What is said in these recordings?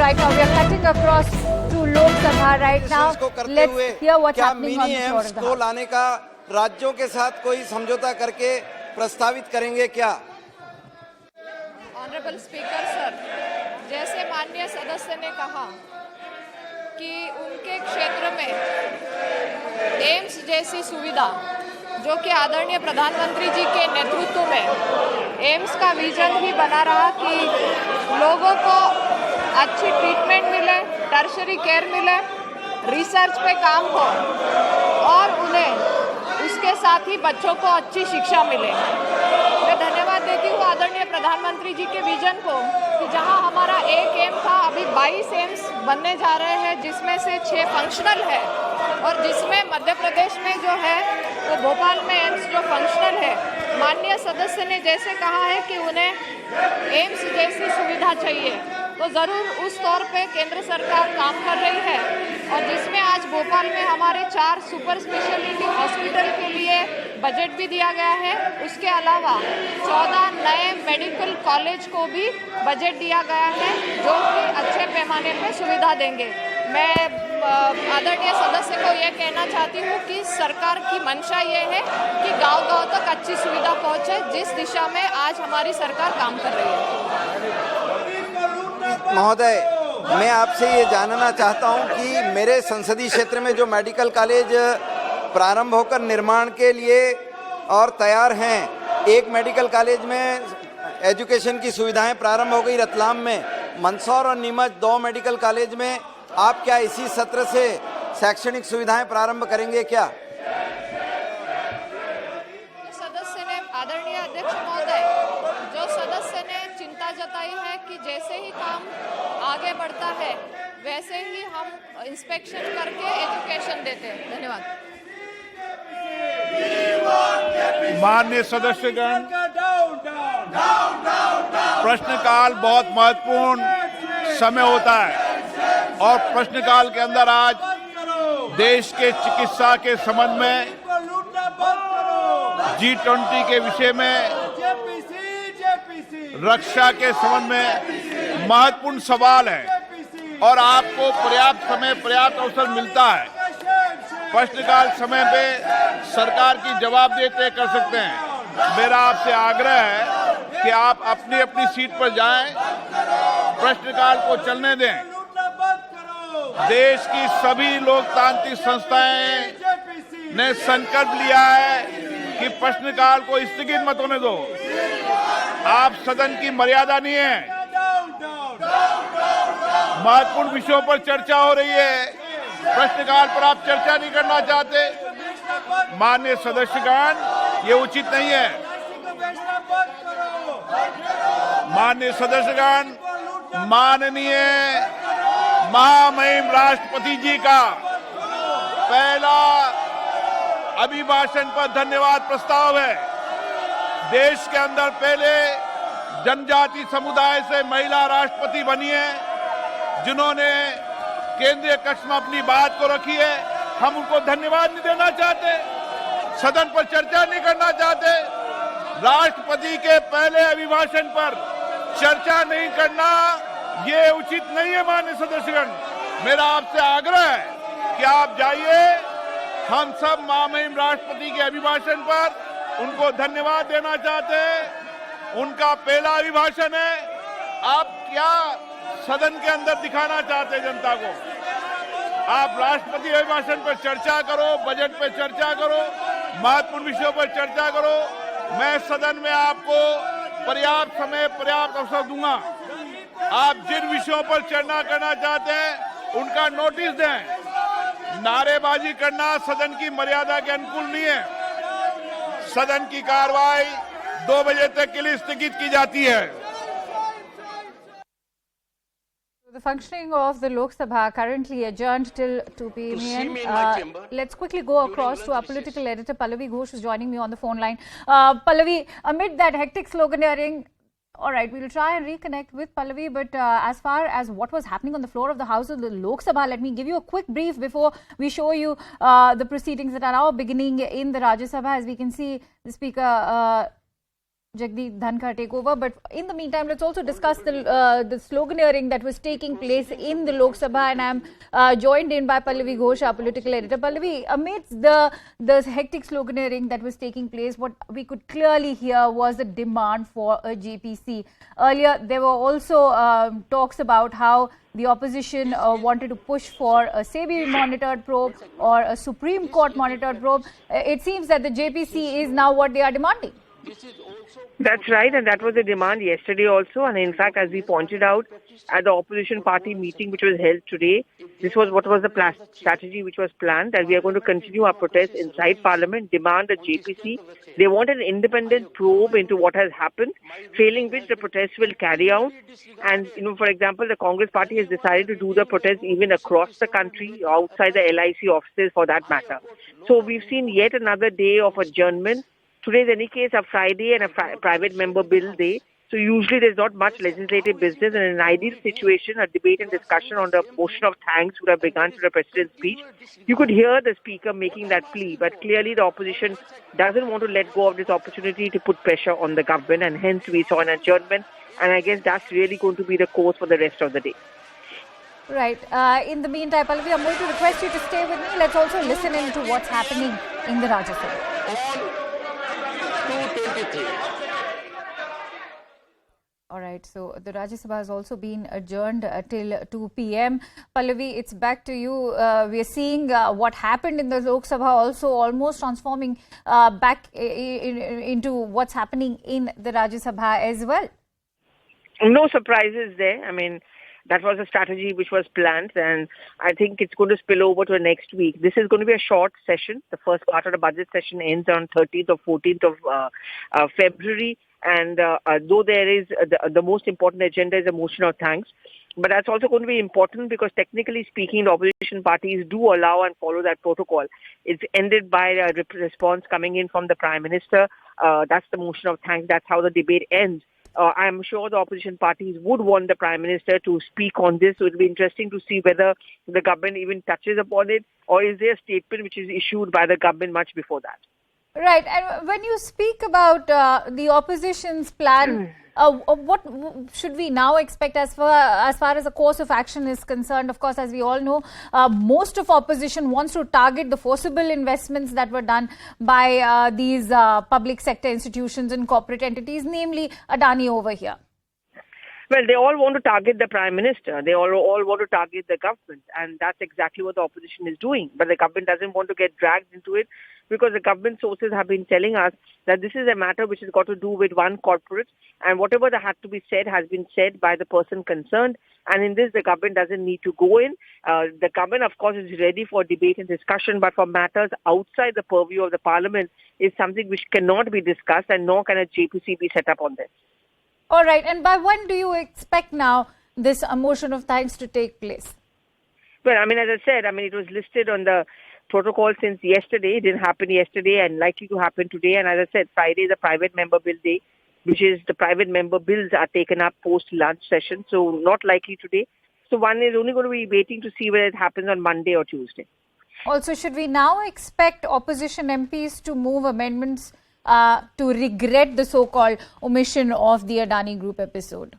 right now. We are cutting across to Lok Sabha right now. Let's hear what's happening on the floor of the House. लाने का राज्यों के साथ कोई समझौता करके प्रस्तावित करेंगे क्या? ऑनरेबल स्पीकर सर, जैसे माननीय सदस्य ने कहा कि उनके क्षेत्र में एम्स जैसी सुविधा, जो कि आदरणीय प्रधानमंत्री जी के नेतृत्व में एम्स का विजन ही बना रहा कि लोगों को अच्छी ट्रीटमेंट मिले, टर्शरी केयर मिले, रिसर्च पे काम हो और उन्हें उसके साथ ही बच्चों को अच्छी शिक्षा मिले। मैं धन्यवाद देती हूँ आदरणीय प्रधानमंत्री जी के विजन को कि जहां हमारा एक एम था, अभी 22 एम्स बनने जा रहे हैं, जिसमें से 6 फंक्शनल है और जिसमें मध्य प्रदेश में जो है वो भोपाल में एम्स जो फंक्शनल है। माननीय सदस्य ने जैसे कहा है कि उन्हें एम्स जैसी सुविधा चाहिए, तो ज़रूर उस तौर पे केंद्र सरकार काम कर रही है और जिसमें आज भोपाल में हमारे 4 सुपर स्पेशलिटी हॉस्पिटल के लिए बजट भी दिया गया है। उसके अलावा 14 नए मेडिकल कॉलेज को भी बजट दिया गया है, जो कि अच्छे पैमाने पर सुविधा देंगे। मैं आदरणीय सदस्य को ये कहना चाहती हूँ कि सरकार की मंशा ये है कि गांव-गांव तक अच्छी सुविधा पहुँचे, जिस दिशा में आज हमारी सरकार काम कर रही है। महोदय, मैं आपसे ये जानना चाहता हूं कि मेरे संसदीय क्षेत्र में जो मेडिकल कॉलेज प्रारंभ होकर निर्माण के लिए और तैयार हैं, एक मेडिकल कॉलेज में एजुकेशन की सुविधाएं प्रारंभ हो गई रतलाम में, मंदसौर और नीमच 2 मेडिकल कॉलेज में आप क्या इसी सत्र से शैक्षणिक सुविधाएं प्रारंभ करेंगे क्या? सदस्य ने, आदरणीय अध्यक्ष महोदय, जो सदस्य ने चिंता जताई है कि जैसे ही काम आगे बढ़ता है वैसे ही हम इंस्पेक्शन करके एजुकेशन देते हैं। धन्यवाद। माननीय सदस्यगण, प्रश्नकाल बहुत महत्वपूर्ण समय होता है और प्रश्नकाल के अंदर आज देश के चिकित्सा के संबंध में, G20 के विषय में, रक्षा के संबंध में महत्वपूर्ण सवाल है और आपको पर्याप्त समय, पर्याप्त अवसर मिलता है। प्रश्नकाल समय पे सरकार की जवाब देते कर सकते हैं। मेरा आपसे आग्रह है कि आप अपनी अपनी सीट पर जाएं, प्रश्नकाल को चलने दें। देश की सभी लोकतांत्रिक संस्थाएं ने संकल्प लिया है कि प्रश्नकाल को स्थगित मत होने दो। आप सदन की मर्यादा नहीं है, महत्वपूर्ण विषयों पर चर्चा हो रही है, प्रश्नकाल पर आप चर्चा नहीं करना चाहते। माननीय सदस्यगण, ये उचित नहीं है। माननीय सदस्यगण, माननीय महामहिम राष्ट्रपति जी का पहला अभिभाषण पर धन्यवाद प्रस्ताव है। देश के अंदर पहले जनजाति समुदाय से महिला राष्ट्रपति बनी है, जिन्होंने केंद्रीय कक्ष में अपनी बात को रखी है। हम उनको धन्यवाद नहीं देना चाहते, सदन पर चर्चा नहीं करना चाहते। राष्ट्रपति के पहले अभिभाषण पर चर्चा नहीं करना ये उचित नहीं है। माननीय सदस्यगण, मेरा आपसे आग्रह है कि आप जाइए, हम सब महामहिम राष्ट्रपति के अभिभाषण पर उनको धन्यवाद देना चाहते हैं। उनका पहला अभिभाषण है। आप क्या सदन के अंदर दिखाना चाहते हैं जनता को? आप राष्ट्रपति अभिभाषण पर चर्चा करो, बजट पर चर्चा करो, महत्वपूर्ण विषयों पर चर्चा करो। मैं सदन में आपको पर्याप्त समय, पर्याप्त अवसर दूंगा। आप जिन विषयों पर चर्चा करना चाहते हैं उनका नोटिस दें। नारेबाजी करना सदन की मर्यादा के अनुकूल नहीं है। सदन की कार्रवाई 2 बजे तक के लिए स्थगित की जाती है। The functioning of the Lok Sabha currently adjourned till 2 p.m. Let's quickly go across to our political editor Pallavi Ghosh, who's joining me on the phone line. Pallavi, amid that hectic sloganeering, all right, we'll try and reconnect with Pallavi, but as far as what was happening on the floor of the House of the Lok Sabha, let me give you a quick brief before we show you the proceedings that are now beginning in the Rajya Sabha. As we can see, the Speaker Jagdeep Dhankar take over. But in the meantime, let's also discuss the sloganeering that was taking place in the Lok Sabha, and I'm joined in by Pallavi Ghosh, our political editor. Pallavi, amidst the hectic sloganeering that was taking place, what we could clearly hear was the demand for a JPC. Earlier, there were also talks about how the opposition wanted to push for a SEBI monitored probe or a Supreme Court monitored probe. It seems that the JPC is now what they are demanding. That's right, and that was a demand yesterday also. And in fact, as we pointed out at the opposition party meeting which was held today, this was what was the strategy which was planned, that we are going to continue our protest inside Parliament, demand a JPC. They want an independent probe into what has happened, failing which the protests will carry out. And, for example, the Congress party has decided to do the protest even across the country, outside the LIC offices for that matter. So we've seen yet another day of adjournment. Today is, in any case, a Friday and a private member bill day. So usually there's not much legislative business. And in an ideal situation, a debate and discussion on the motion of thanks would have begun to the President's speech. You could hear the Speaker making that plea. But clearly the opposition doesn't want to let go of this opportunity to put pressure on the government. And hence we saw an adjournment. And I guess that's really going to be the course for the rest of the day. Right. In the meantime, Pallavi, I'm going to request you to stay with me. Let's also listen in to what's happening in the Rajya Sabha. All right, so the Rajya Sabha has also been adjourned till 2 p.m. Pallavi, it's back to you. We are seeing what happened in the Lok Sabha also almost transforming back into what's happening in the Rajya Sabha as well. No surprises there. I mean, that was a strategy which was planned, and I think it's going to spill over to next week. This is going to be a short session. The first part of the budget session ends on 13th or 14th of February. And though there is the most important agenda is a motion of thanks, but that's also going to be important because technically speaking, the opposition parties do allow and follow that protocol. It's ended by a response coming in from the Prime Minister. That's the motion of thanks. That's how the debate ends. I'm sure the opposition parties would want the Prime Minister to speak on this. So it'll be interesting to see whether the government even touches upon it, or is there a statement which is issued by the government much before that. Right. And when you speak about the opposition's plan, what should we now expect as far as the course of action is concerned? Of course, as we all know, most of opposition wants to target the forcible investments that were done by these public sector institutions and corporate entities, namely Adani over here. Well, they all want to target the Prime Minister. They all want to target the government. And that's exactly what the opposition is doing. But the government doesn't want to get dragged into it because the government sources have been telling us that this is a matter which has got to do with one corporate. And whatever that had to be said has been said by the person concerned. And in this, the government doesn't need to go in. The government, of course, is ready for debate and discussion. But for matters outside the purview of the Parliament is something which cannot be discussed, and nor can a JPC be set up on this. All right. And by when do you expect now this motion of thanks to take place? Well, I mean, as I said, it was listed on the protocol since yesterday. It didn't happen yesterday and likely to happen today. And as I said, Friday is a private member bill day, which is the private member bills are taken up post-lunch session. So not likely today. So one is only going to be waiting to see whether it happens on Monday or Tuesday. Also, should we now expect opposition MPs to move amendments to regret the so-called omission of the Adani Group episode,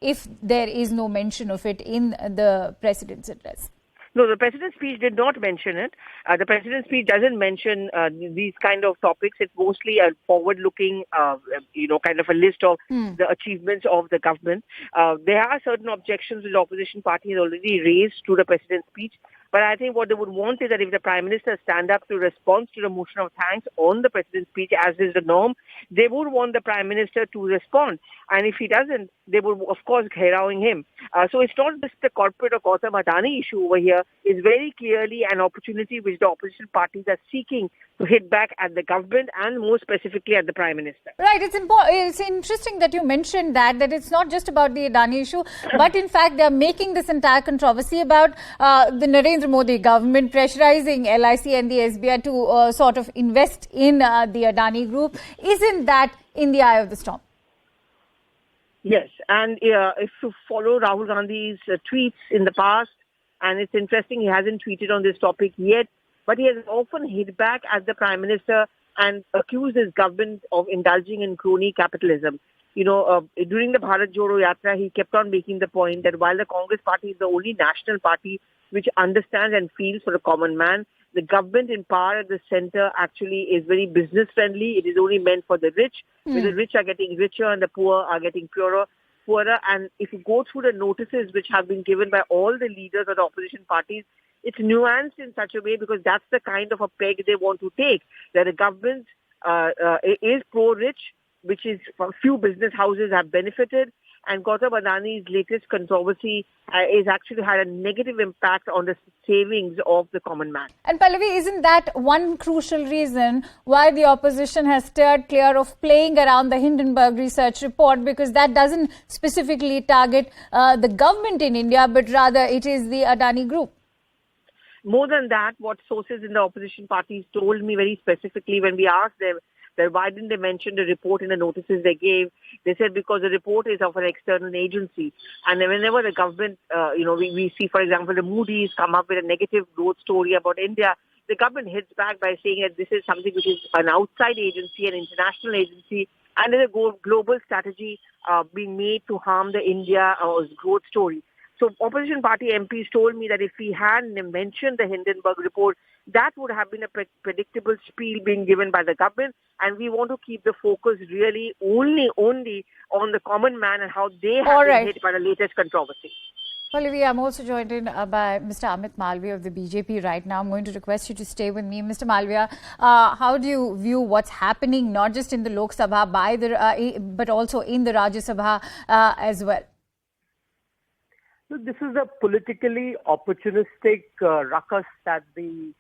if there is no mention of it in the President's address? No, the President's speech did not mention it. The President's speech doesn't mention these kind of topics. It's mostly a forward-looking, kind of a list of the achievements of the government. There are certain objections that the opposition party has already raised to the President's speech. But I think what they would want is that if the Prime Minister stand up to respond to the motion of thanks on the President's speech, as is the norm, they would want the Prime Minister to respond. And if he doesn't, they would, of course, harrowing him. So it's not just the corporate or Gautam Adani issue over here. It's very clearly an opportunity which the opposition parties are seeking to hit back at the government and more specifically at the Prime Minister. Right. It's interesting that you mentioned that it's not just about the Adani issue, but in fact, they're making this entire controversy about the Narendra Modi government pressurizing LIC and the SBI to sort of invest in the Adani Group. Isn't that in the eye of the storm? Yes. And if you follow Rahul Gandhi's tweets in the past, and it's interesting, he hasn't tweeted on this topic yet, but he has often hit back at the Prime Minister and accused his government of indulging in crony capitalism. During the Bharat Jodo Yatra, he kept on making the point that while the Congress party is the only national party which understands and feels for the common man, the government in power at the center actually is very business friendly. It is only meant for the rich. Where the rich are getting richer and the poor are getting poorer. And if you go through the notices which have been given by all the leaders of the opposition parties, it's nuanced in such a way because that's the kind of a peg they want to take. That the government is pro-rich, which is few business houses have benefited, and Gautam Adani's latest controversy is actually had a negative impact on the savings of the common man. And Pallavi, isn't that one crucial reason why the opposition has steered clear of playing around the Hindenburg research report, because that doesn't specifically target the government in India, but rather it is the Adani Group? More than that, what sources in the opposition parties told me very specifically when we asked them that why didn't they mention the report in the notices they gave, they said because the report is of an external agency. And whenever the government, we see, for example, the Moody's come up with a negative growth story about India, the government hits back by saying that this is something which is an outside agency, an international agency, and there's a global strategy being made to harm the India growth story. So opposition party MPs told me that if we hadn't mentioned the Hindenburg report, that would have been a predictable spiel being given by the government. And we want to keep the focus really only on the common man and how they have been hit by the latest controversy. Pallavi, I'm also joined in by Mr. Amit Malviya of the BJP right now. I'm going to request you to stay with me. Mr. Malviya, how do you view what's happening, not just in the Lok Sabha, but also in the Rajya Sabha as well? So this is a politically opportunistic ruckus that the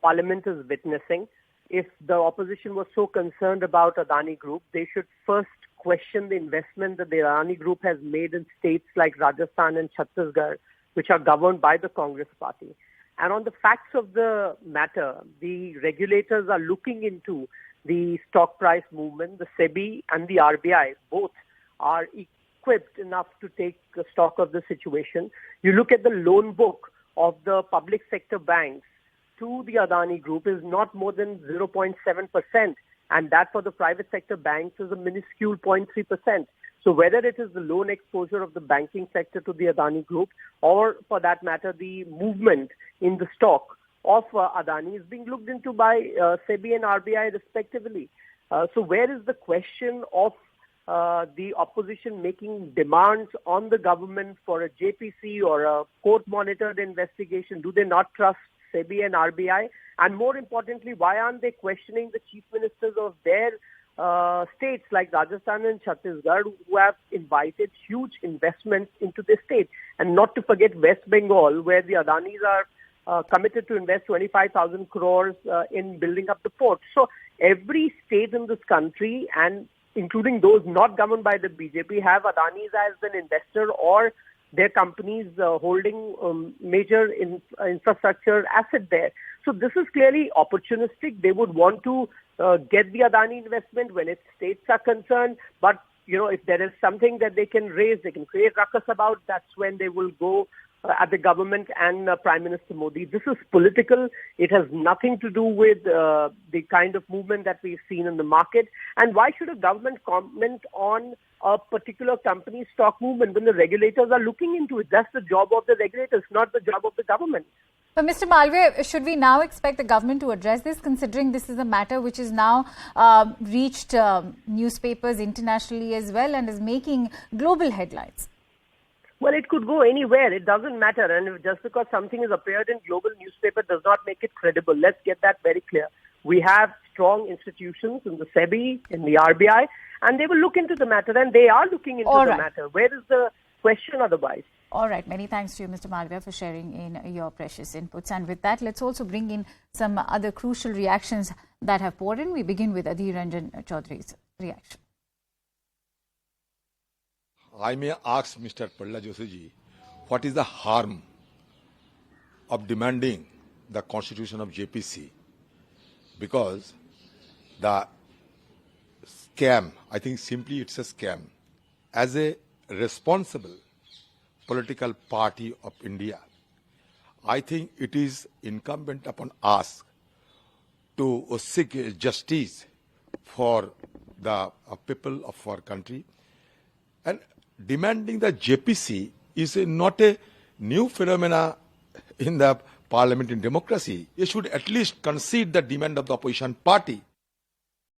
Parliament is witnessing. If the opposition was so concerned about Adani Group, they should first question the investment that the Adani Group has made in states like Rajasthan and Chhattisgarh, which are governed by the Congress party. And on the facts of the matter, the regulators are looking into the stock price movement. The SEBI and the RBI both are equipped enough to take stock of the situation. You look at the loan book of the public sector banks to the Adani Group is not more than 0.7%, and that for the private sector banks is a minuscule 0.3%. So whether it is the loan exposure of the banking sector to the Adani Group, or for that matter, the movement in the stock of Adani is being looked into by SEBI and RBI respectively. So where is the question of the opposition making demands on the government for a JPC or a court-monitored investigation? Do they not trust SEBI and RBI? And more importantly, why aren't they questioning the chief ministers of their states like Rajasthan and Chhattisgarh, who have invited huge investments into the state? And not to forget West Bengal, where the Adanis are committed to invest 25,000 crores in building up the port. So every state in this country, and including those not governed by the BJP, have Adanis as an investor or their companies holding major infrastructure asset there. So this is clearly opportunistic. They would want to get the Adani investment when its states are concerned. But, if there is something that they can raise, they can create ruckus about, that's when they will go at the government and Prime Minister Modi. This is political. It has nothing to do with the kind of movement that we've seen in the market. And why should a government comment on a particular company's stock movement when the regulators are looking into it? That's the job of the regulators, not the job of the government. But Mr. Malviya, should we now expect the government to address this, considering this is a matter which is now reached newspapers internationally as well and is making global headlines? Well, it could go anywhere. It doesn't matter. And just because something has appeared in global newspaper does not make it credible. Let's get that very clear. We have strong institutions in the SEBI, in the RBI, and they will look into the matter, and they are looking into the matter. Where is the question otherwise? All right. Many thanks to you, Mr. Malviya, for sharing in your precious inputs. And with that, let's also bring in some other crucial reactions that have poured in. We begin with Adhir Ranjan Chaudhary's reaction. I may ask Mr. Prahlad Joshi ji, what is the harm of demanding the constitution of JPC? Because the scam, I think simply it's a scam. As a responsible political party of India, I think it is incumbent upon us to seek justice for the people of our country. And demanding the JPC is not a new phenomena in the parliament in democracy. You should at least concede the demand of the opposition party.